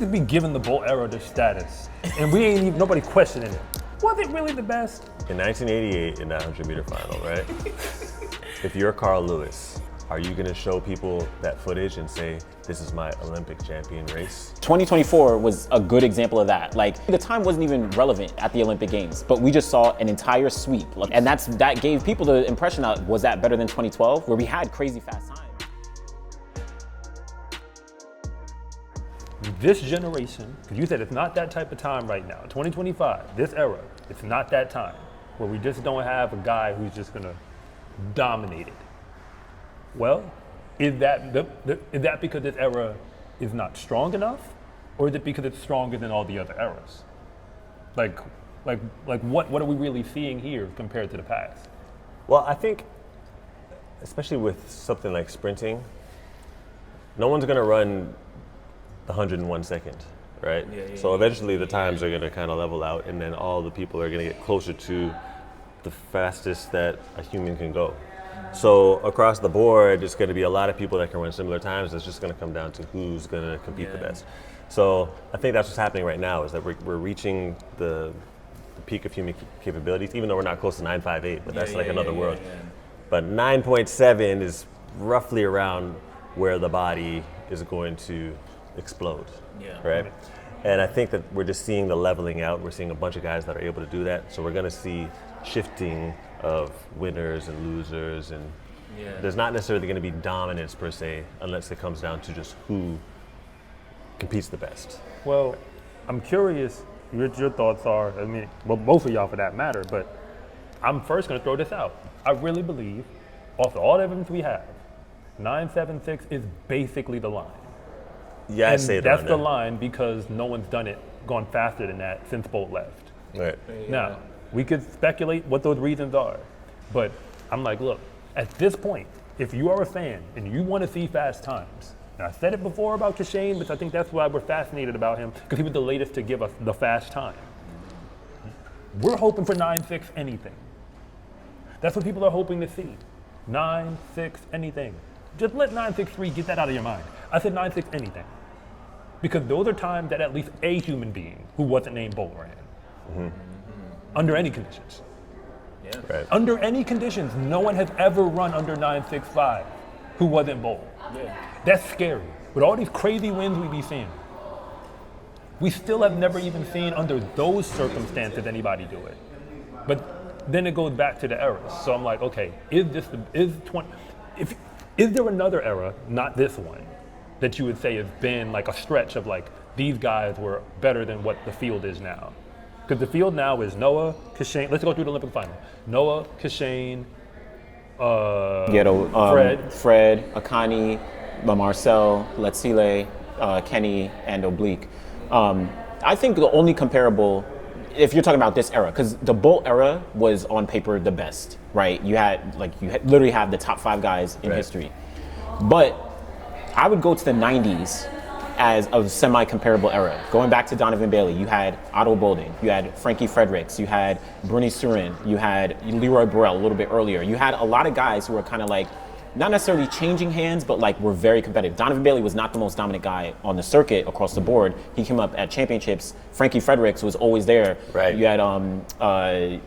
to be giving the Bolt era their status, and we ain't even nobody questioning it. Was it really the best? In 1988, in that 100-meter final, right? If you're Carl Lewis, are you going to show people that footage and say, this is my Olympic champion race? 2024 was a good example of that. Like, the time wasn't even relevant at the Olympic Games, but we just saw an entire sweep. And that gave people the impression that, was that better than 2012, where we had crazy fast times? This generation, because you said it's not that type of time right now, 2025, this era, it's not that time where we just don't have a guy who's just gonna dominate it. Well, is that because this era is not strong enough, or is it because it's stronger than all the other eras? Like what are we really seeing here compared to the past? Well, I think, especially with something like sprinting, no one's going to run the 100 in 1 second, right? So eventually the times are going to kind of level out, and then all the people are going to get closer to the fastest that a human can go. So across the board, there's going to be a lot of people that can run similar times. It's just going to come down to who's going to compete the best. So I think that's what's happening right now, is that we're reaching the peak of human capabilities, even though we're not close to 9.58, but that's like another world. But 9.7 is roughly around where the body is going to explode, right? And I think that we're just seeing the leveling out. We're seeing a bunch of guys that are able to do that. So we're going to see shifting of winners and losers, and there's not necessarily going to be dominance per se, unless it comes down to just who competes the best. Well, I'm curious what your thoughts are. I mean, well, both of y'all for that matter, but I'm first going to throw this out. I really believe, off all the evidence we have, 9.76 is basically the line. Yeah, and I say that. That's the line because no one's gone faster than that since Bolt left. Right. Now, we could speculate what those reasons are, but I'm like, look, at this point, if you are a fan and you want to see fast times, and I said it before about Kashane, but I think that's why we're fascinated about him, because he was the latest to give us the fast time. We're hoping for 9.6 anything. That's what people are hoping to see. 9.6 anything. Just let 9.63 get that out of your mind. I said 9.6 anything. Because those are times that at least a human being who wasn't named Bolt ran. Under any conditions. Right. Under any conditions, no one has ever run under 9.65 who wasn't Bolt. That's scary. With all these crazy wins we be seeing, we still have never even seen under those circumstances anybody do it. But then it goes back to the eras. So I'm like, okay, is there another era, not this one, that you would say has been like a stretch of like, these guys were better than what the field is now? Because the field now is Noah, Kashane. Let's go through the Olympic final. Noah, Kashane, Fred, Akani, Marcel, Letsile, Kenny, and Oblique. I think the only comparable, if you're talking about this era, because the Bolt era was on paper the best, right? You literally have the top 5 guys in history. But I would go to the 90s as a semi-comparable era. Going back to Donovan Bailey, you had Otto Bolding, you had Frankie Fredericks, you had Bernie Surin, you had Leroy Burrell a little bit earlier. You had a lot of guys who were kind of like, not necessarily changing hands, but like were very competitive. Donovan Bailey was not the most dominant guy on the circuit across the board. He came up at championships. Frankie Fredericks was always there. Right. You had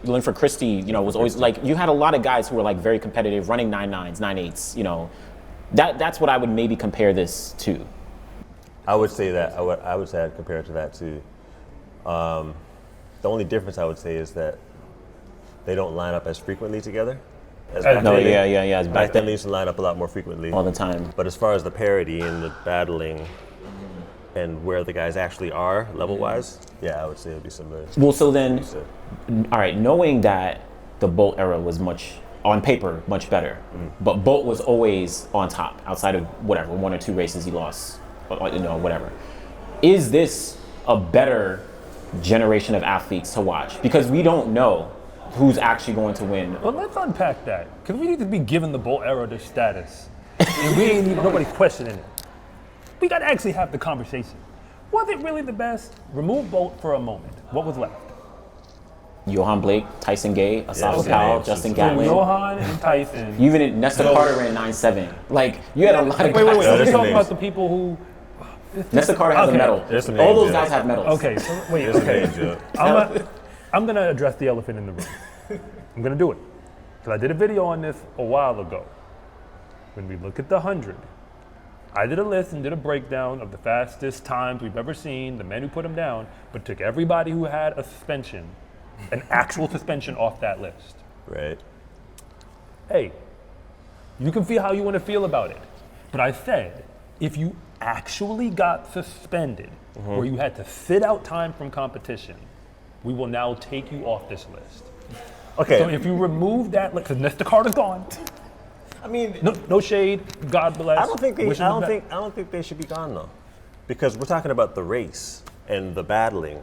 Linford Christie, was always like, you had a lot of guys who were like very competitive, running 9.9s, 9.8s, That's what I would maybe compare this to. I would say that, I would say I'd compare it to that too. The only difference I would say is that they don't line up as frequently together. Back then they used to line up a lot more frequently. All the time. But as far as the parity and the battling and where the guys actually are level-wise, I would say it would be similar. Well, so then, all right, knowing that the Bolt era was on paper, much better, but Bolt was always on top outside of whatever, 1 or 2 races he lost, whatever. Is this a better generation of athletes to watch? Because we don't know who's actually going to win. Well, let's unpack that, because we need to be giving the Bolt era their status. And we ain't even, nobody's questioning it. We got to actually have the conversation. Was it really the best? Remove Bolt for a moment. What was left? Johan Blake, Tyson Gay, Asaf Powell, Justin Gatlin. Johan and Tyson. Even Nestor Carter ran 9.7. Like, you had a lot of guys. Wait. We're talking about the people who, Nesta Carter has a Okay. medal. There's some All names, those yeah. guys have medals. Okay, so wait, There's a okay. name, Joe. I'm gonna address the elephant in the room. I'm gonna do it. Because I did a video on this a while ago. When we look at the 100, I did a list and did a breakdown of the fastest times we've ever seen, the men who put them down, but took everybody who had a suspension, an actual suspension off that list. Right. Hey, you can feel how you want to feel about it. But I said, if you actually got suspended, where you had to sit out time from competition, we will now take you off this list. Okay. So if you remove that, because Nesta Carter's gone. I mean, No shade, God bless. I don't think Wish him the best. I don't think they should be gone though, because we're talking about the race and the battling.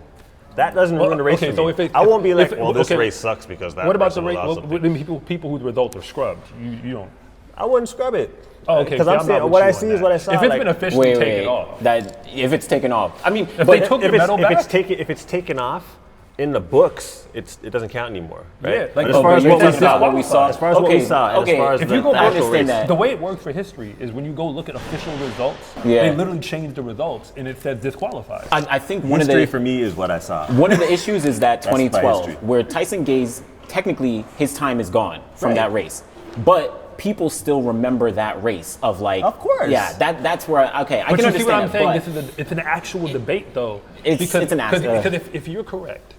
That doesn't ruin the race okay, for so me. if it- I won't be like, if- well, this okay. race sucks because that. What about the person rate? lost Well, something. people whose results are scrubbed. You don't. I wouldn't scrub it. Oh, okay. Because see, I'm not saying with what you I on see that. is what I saw. If it's like, been officially Wait, taken off, that if it's taken off, I mean, if but they took the medal back, if it's taken off in the books, it doesn't count anymore, right? Yeah, like- But Oh, as far but as you're what we talking saw, about what we saw. as far as what we saw, and okay, as far as if the you go actual understand race. that. the way it works for history is when you go look at official results, Yeah. they literally change the results and it says disqualified. I think one of History the for me is what I saw. one of the issues is that That's by 2012, history. where Tyson Gaze, technically his time is gone from Right. that race, but people still remember that race of like. Of course. Yeah, that's where I But can you understand see what I'm that, saying? but- This is it's an actual debate, though. It's an actual- Because if you're correct,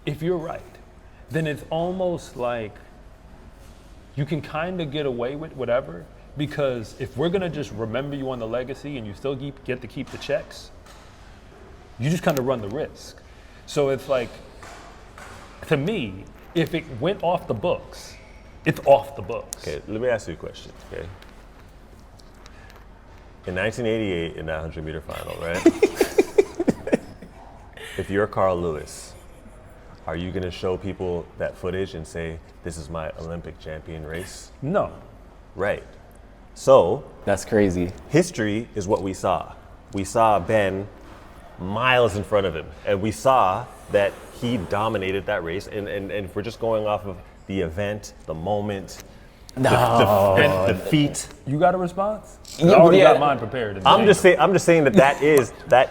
if you're right, then it's almost like you can kind of get away with whatever. Because if we're gonna just remember you on the legacy and you still get to keep the checks, you just kind of run the risk. So it's like, to me, if it went off the books, it's off the books. Okay, let me ask you a question. Okay. In 1988, in that 100-meter final, right? If you're Carl Lewis, are you going to show people that footage and say, "This is my Olympic champion race"? No. Right. So That's crazy. history is what we saw. We saw Ben miles in front of him, and we saw that he dominated that race. And if we're just going off of the event, the moment, the feat. You got a response? Yeah, I already yeah. got mine prepared. I'm just saying that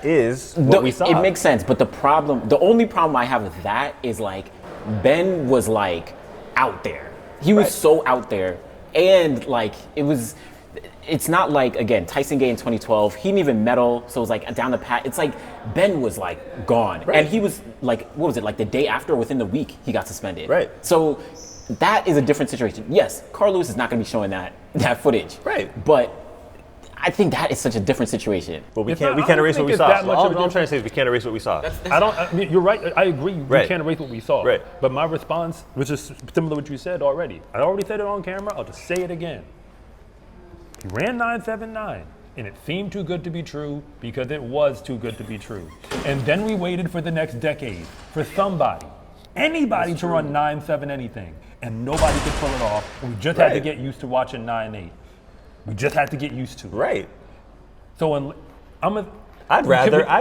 is what we saw. It makes sense, but the only problem I have with that is like Ben was like out there. He was Right. so out there, and like it's not like, again, Tyson Gay in 2012. He didn't even medal, so it was like down the path. It's like Ben was like gone, Right. and he was like, what was it, like the day after, within the week, he got suspended. Right. So that is a different situation. Yes, Carl Lewis is not going to be showing that footage. Right. But I think that is such a different situation. But we It's can't not- I can't don't erase what think we it's saw. that much All of a I'm trying to say is we can't erase what we saw. I mean, you're right. I agree. We Right. can't erase what we saw. Right. But my response, which is similar to what you said already. I already said it on camera. I'll just say it again. He ran 9.79, and it seemed too good to be true because it was too good to be true. And then we waited for the next decade for somebody, anybody to run 9.7 anything, and nobody could pull it off. And we just had to Right. get used to watching 9.8. We just had to get used to it. Right. So I'd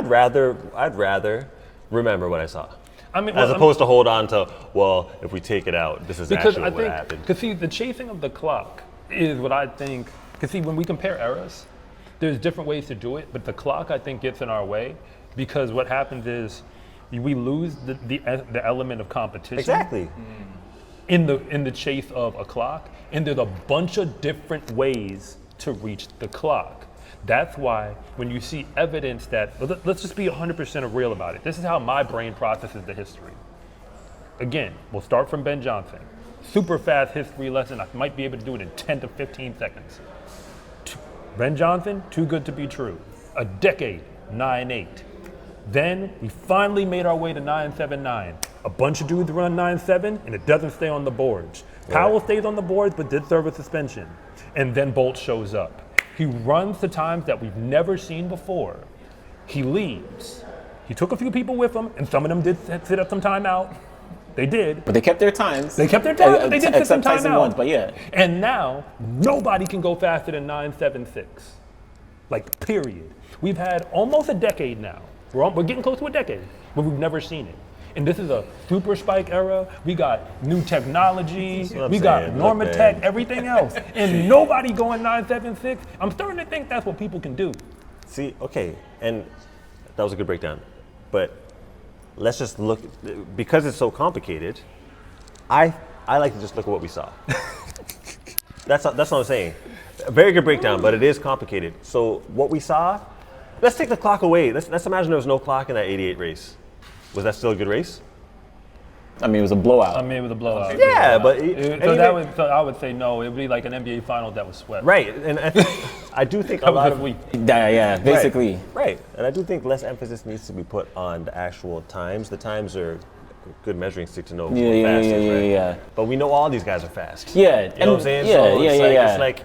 rather remember what I saw. I mean, As well, opposed to hold on to, well, if we take it out, this is because actually I what think, happened. because see, the chasing of the clock is what I think. Because see, when we compare eras, there's different ways to do it, but the clock I think gets in our way because what happens is we lose the element of competition Exactly. in the chase of a clock, and there's a bunch of different ways to reach the clock. That's why when you see evidence that, let's just be 100% real about it. This is how my brain processes the history. Again, we'll start from Ben Johnson. Super fast history lesson. I might be able to do it in 10 to 15 seconds. Ben Johnson, too good to be true. A decade, 9.8. Then we finally made our way to 9.79. A bunch of dudes run 9.7 and it doesn't stay on the boards. Powell stays on the boards but did serve a suspension. And then Bolt shows up. He runs to times that we've never seen before. He leaves. He took a few people with him, and some of them did sit up some time out. They did. But they kept their times. They kept their time, but they did sit some Except time Tyson out. once, but yeah. And now, nobody can go faster than 9.76. Like, period. We've had almost a decade now. We're getting close to a decade, but we've never seen it. And this is a super spike era. We got new technology. what I'm We got saying. Look, Normatech, man. everything else. And nobody going 9.76. I'm starting to think that's what people can do. See, okay, And that was a good breakdown. But let's just look, because it's so complicated, I like to just look at what we saw. That's what I'm saying. A very good breakdown, but it is complicated. So what we saw, let's take the clock away. Let's imagine there was no clock in that 88 race. Was that still a good race? I mean, it was a blowout. I mean, it was a blowout. Yeah, but so I would say no. It would be like an NBA final that was swept. right, and I do think a That lot was of this week. Yeah, basically. right, and I do think less emphasis needs to be put on the actual times. The times are a good measuring stick to know who fast is, right? Yeah. But we know all these guys are fast. Yeah, You know what I'm saying? Yeah, So yeah. it's like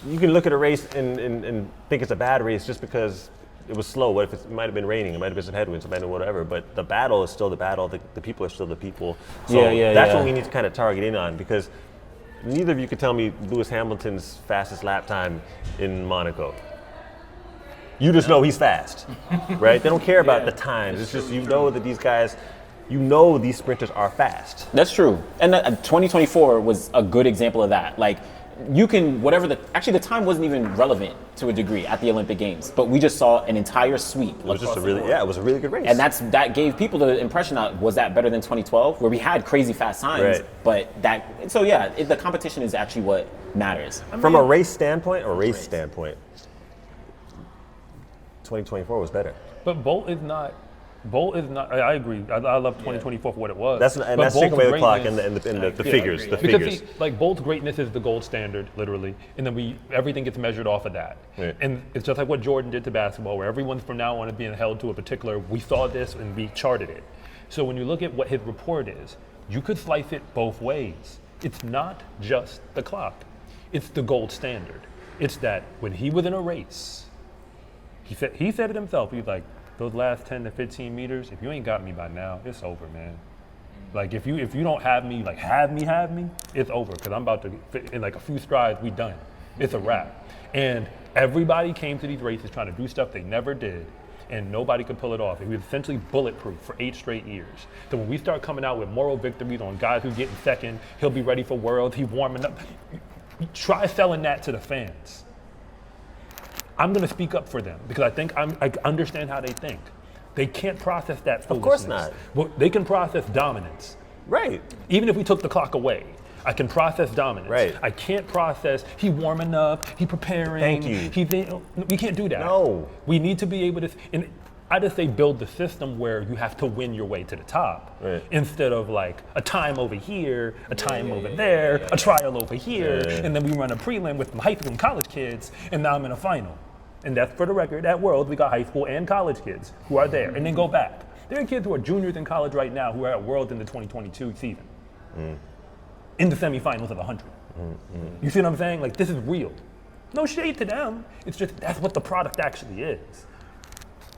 you can look at a race and think it's a bad race just because it was slow. What if it might have been raining? It might have been some headwinds. It might have been whatever. But the battle is still the battle. The people are still the people. So that's what we need to kind of target in on, because neither of you could tell me Lewis Hamilton's fastest lap time in Monaco. You just know he's fast, right? They don't care about the times. It's just, you know that these guys, you know these sprinters are fast. That's true. And 2024 was a good example of that. Like, you can, actually the time wasn't even relevant to a degree at the Olympic Games, but we just saw an entire sweep. It was just it was a really good race. And that gave people the impression that, was that better than 2012, where we had crazy fast times, Right. but the competition is actually what matters. From a race standpoint, 2024 was better. But Bolt is not. I agree. I love 2024 for what it was. That's But taking away the Bolt's clock and greatness- the figures. The Because figures. see, like Bolt's greatness is the gold standard, literally, and then everything gets measured off of that. Right. And it's just like what Jordan did to basketball, where everyone's from now on is being held to a particular. We saw this and we charted it. So when you look at what his report is, you could slice it both ways. It's not just the clock; it's the gold standard. It's that when he was in a race, he said it himself. He's like, those last 10 to 15 meters, if you ain't got me by now, it's over, man. Like if you don't have me, like have me, it's over, because I'm about to, in like a few strides, we done. It's a wrap. And everybody came to these races trying to do stuff they never did, and nobody could pull it off. It was essentially bulletproof for 8 straight years. So when we start coming out with moral victories on guys who get in second, he'll be ready for Worlds, he's warming up. Try selling that to the fans. I'm going to speak up for them because I think I understand how they think. They can't process that foolishness. Of course not. Well, they can process dominance. Right. Even if we took the clock away, I can process dominance. Right. I can't process he warming up, he preparing. Thank you. We can't do that. No. We need to be able to. And I just say build the system where you have to win your way to the top, right, instead of like a time over here, a time over there, a trial over here, and then we run a prelim with some high school and college kids, and now I'm in a final. And that's for the record. At Worlds, we got high school and college kids who are there, and then go back. There are kids who are juniors in college right now who are at Worlds in the 2022 season, in the semifinals of 100. You see what I'm saying? Like, this is real. No shade to them. It's just that's what the product actually is.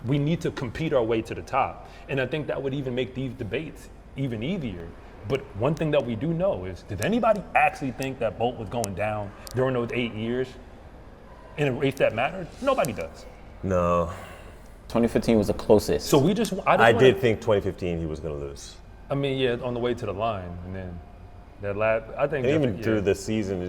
We need to compete our way to the top, and I think that would even make these debates even easier. But one thing that we do know is, did anybody actually think that Bolt was going down during those 8 years? In a race that mattered? Nobody does. No. 2015 was the closest. So I did think 2015 he was going to lose. I mean, yeah, on the way to the line, and then that last. I think and even through the season,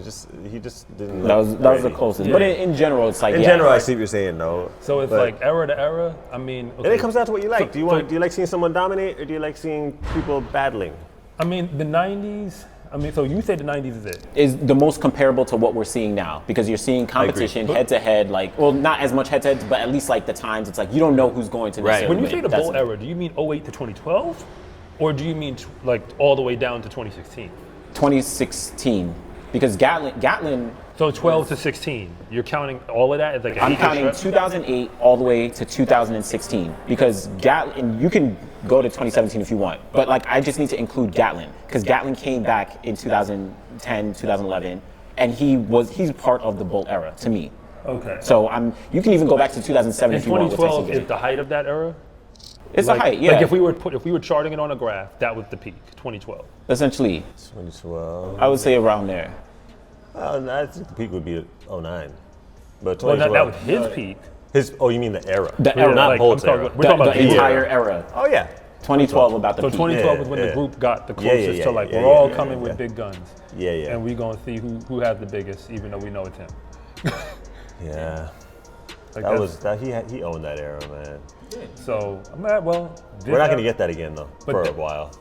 he just didn't. That was the closest. Yeah. But in general, it's like in general, I see what you're saying, though. So it's like era to era. I mean, okay. And it comes down to what you like. Do you like seeing someone dominate, or do you like seeing people battling? I mean, the 90s. I mean, so you say the 90s is it? Is the most comparable to what we're seeing now, because you're seeing competition head to head, like, well, not as much head to head, but at least like the times, it's like you don't know who's going to necessarily When you say the win. Bolt era, do you mean 08 to 2012? Or do you mean like all the way down to 2016? 2016, because Gatlin. So 12 to 16, you're counting all of that as like I'm counting 2008 all the way to 2016, because Gatlin, you can go to 2017 if you want, but like I just need to include Gatlin, because Gatlin came back in 2010, 2011, and he's part of the Bolt era to me. Okay. So you can even go back to 2007 if you want. 2012 is the height of that era? It's like, the height, yeah. Like if we were charting it on a graph, that was the peak, 2012. Essentially. 2012. I would say around there. I think the peak would be 09. But 2012. Well, that was his peak. You mean the era? The era, not like, Bolt's era. We're talking about the entire era. Oh yeah. 2012 about the So peak. 2012 was when the group got the closest to like we're all coming with big guns. Yeah. And we're gonna see who has the biggest, even though we know it's him. Yeah. Like He owned that era, man. So I'm at, well. We're not going to get that again though for a while.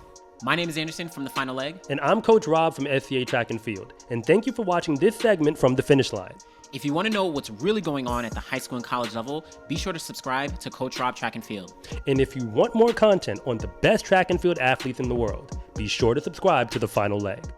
My name is Anderson from The Final Leg. And I'm Coach Rob from SCA Track and Field. And thank you for watching this segment from The Finish Line. If you want to know what's really going on at the high school and college level, be sure to subscribe to Coach Rob Track and Field. And if you want more content on the best track and field athletes in the world, be sure to subscribe to The Final Leg.